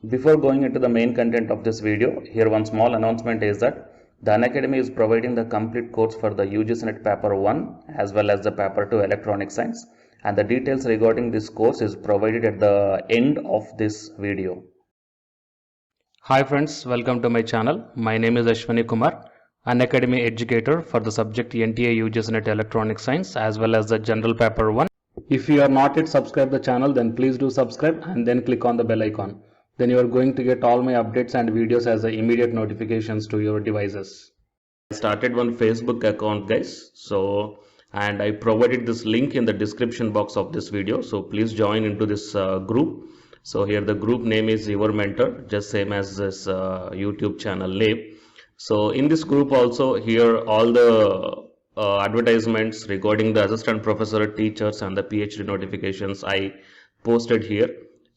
Before going into the main content of this video, here one small announcement is that the Unacademy is providing the complete course for the UGC NET Paper 1 as well as the Paper 2 Electronic Science, and the details regarding this course is provided at the end of this video. Hi friends, welcome to my channel. My name is Ashwani Kumar, Unacademy educator for the subject NTA UGC NET Electronic Science as well as the General Paper 1. If you are not yet subscribed the channel, then please do subscribe and then click on the bell icon. Then you are going to get all my updates and videos as immediate notifications to your devices. I started one Facebook account, guys. And I provided this link in the description box of this video. So please join into this group. So here the group name is Your Mentor, just same as this YouTube channel name. So in this group also, here all the advertisements regarding the assistant professor, teachers and the PhD notifications I posted here.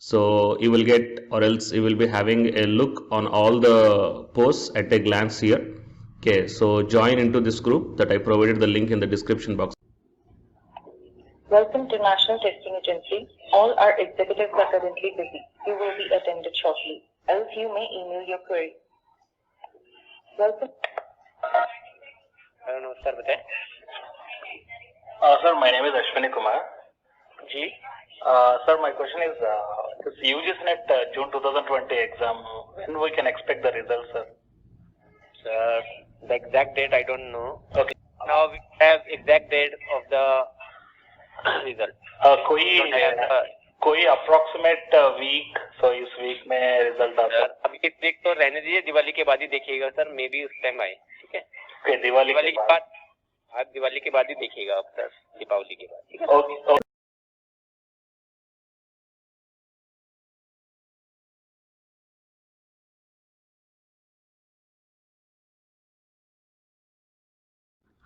So you will get, or else you will be having a look on all the posts at a glance here. Okay, so join into this group that I provided the link in the description box. Welcome to National Testing Agency. All our executives are currently busy. You will be attended shortly. Else you may email your query. Welcome. Hello नमस्कार बताएं। Sir, my name is Ashwani Kumar. जी Sir, my question is this UGC NET June 2020 exam, when we can expect the results, sir? Sir the exact date I don't know. Okay. Now we have exact date of the result. कोई approximate week, so इस week में result आता है? Sir अभी इस week तो रहने दीजिए, दिवाली के बाद ही देखिएगा सर, मे बी उस टाइम आए, ठीक है? Okay, दिवाली के बाद आप दिवाली के बाद ही देखिएगा आप सर, दीपावली के बाद, ठीक है? Okay.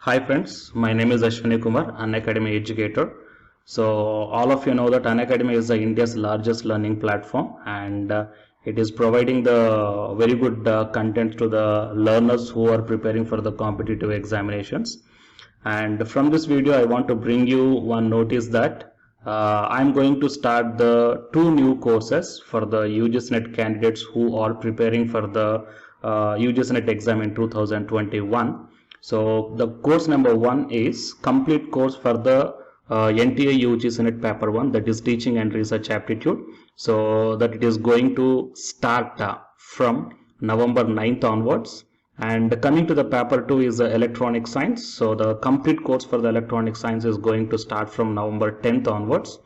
Hi friends, my name is Ashwani Kumar, Unacademy educator. So all of you know that Unacademy is India's largest learning platform, and it is providing the very good content to the learners who are preparing for the competitive examinations. And from this video I want to bring you one notice that I'm going to start the 2 new courses for the UGC NET candidates who are preparing for the UGC NET exam in 2021. So the course number 1 is complete course for the NTA UGC NET Paper 1, that is Teaching and Research Aptitude. So that it is going to start from November 9th onwards. And coming to the Paper 2 is Electronic Science. So the complete course for the Electronic Science is going to start from November 10th onwards.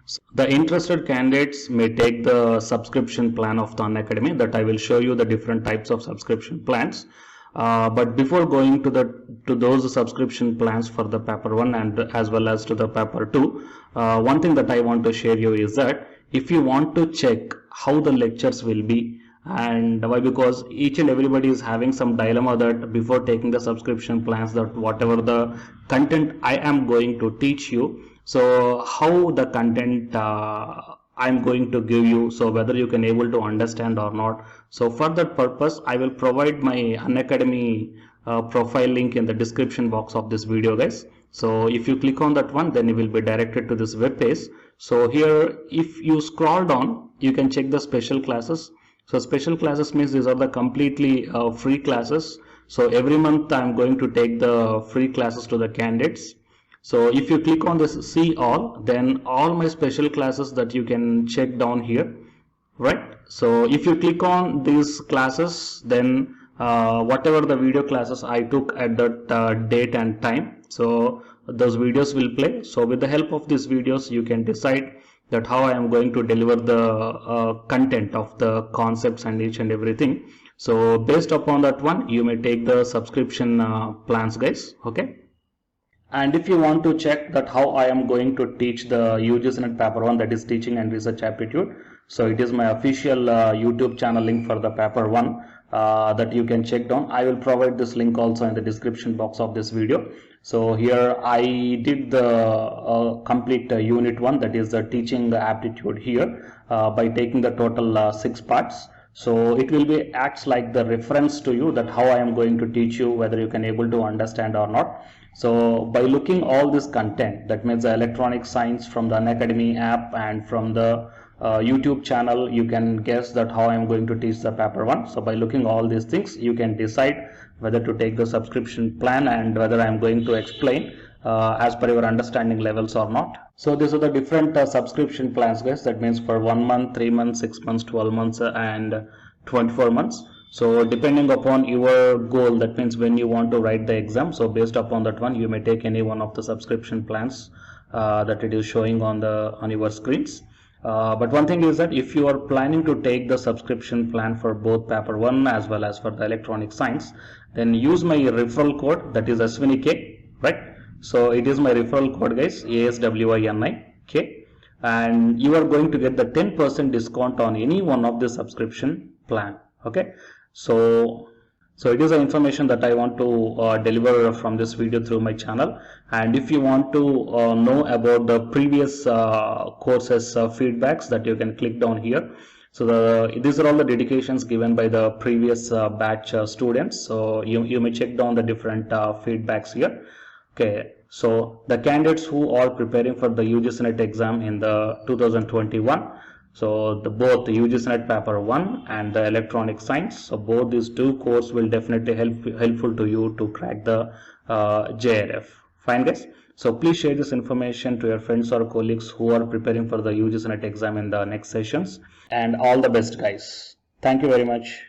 So the interested candidates may take the subscription plan of the Unacademy, that I will show you the different types of subscription plans. But before going to those subscription plans for the Paper 1 and as well as to the Paper 2, one thing that I want to share you is that if you want to check how the lectures will be, and why, because each and everybody is having some dilemma that before taking the subscription plans, that whatever the content I am going to teach you, so how the content I'm going to give you, so whether you can able to understand or not. So for that purpose I will provide my Unacademy profile link in the description box of this video, guys. So if you click on that one, then you will be directed to this web page. So here if you scroll down, you can check the special classes. So special classes means these are the completely free classes. So every month I'm going to take the free classes to the candidates. So if you click on this see all, then all my special classes that you can check down here, right? So if you click on these classes, then whatever the video classes I took at that date and time, so those videos will play. So with the help of these videos you can decide that how I am going to deliver the content of the concepts and each and everything. So based upon that one, you may take the subscription plans, guys. Okay. And if you want to check that how I am going to teach the UGC NET Paper 1, that is Teaching and Research Aptitude, so it is my official YouTube channel link for the Paper 1 that you can check down. I will provide this link also in the description box of this video. So here I did the complete unit 1, that is the Teaching Aptitude here by taking the total 6 parts. So it will be acts like the reference to you that how I am going to teach you, whether you can able to understand or not. So by looking all this content, that means the electronic science from the Unacademy app and from the YouTube channel, you can guess that how I am going to teach the paper 1. So by looking all these things, you can decide whether to take the subscription plan and whether I am going to explain as per your understanding levels or not. So these are the different subscription plans, guys. That means for 1 month, 3 months, 6 months, 12 months and 24 months. So depending upon your goal, that means when you want to write the exam, so based upon that one, you may take any one of the subscription plans that it is showing on your screens. But one thing is that if you are planning to take the subscription plan for both paper 1 as well as for the electronic science, then use my referral code, that is SWINIK, right? So it is my referral code, guys, ASWINIK, and you are going to get the 10% discount on any one of the subscription plan. Okay, so it is the information that I want to deliver from this video through my channel. And if you want to know about the previous courses feedbacks, that you can click down here. So these are all the dedications given by the previous batch students. So you may check down the different feedbacks here. Okay, so the candidates who are preparing for the UGC NET exam in the 2021, so both the UGC NET paper 1 and the electronic science, so both these two courses will definitely helpful to you to crack the JRF. Fine, guys. So please share this information to your friends or colleagues who are preparing for the UGC NET exam in the next sessions. And all the best, guys. Thank you very much.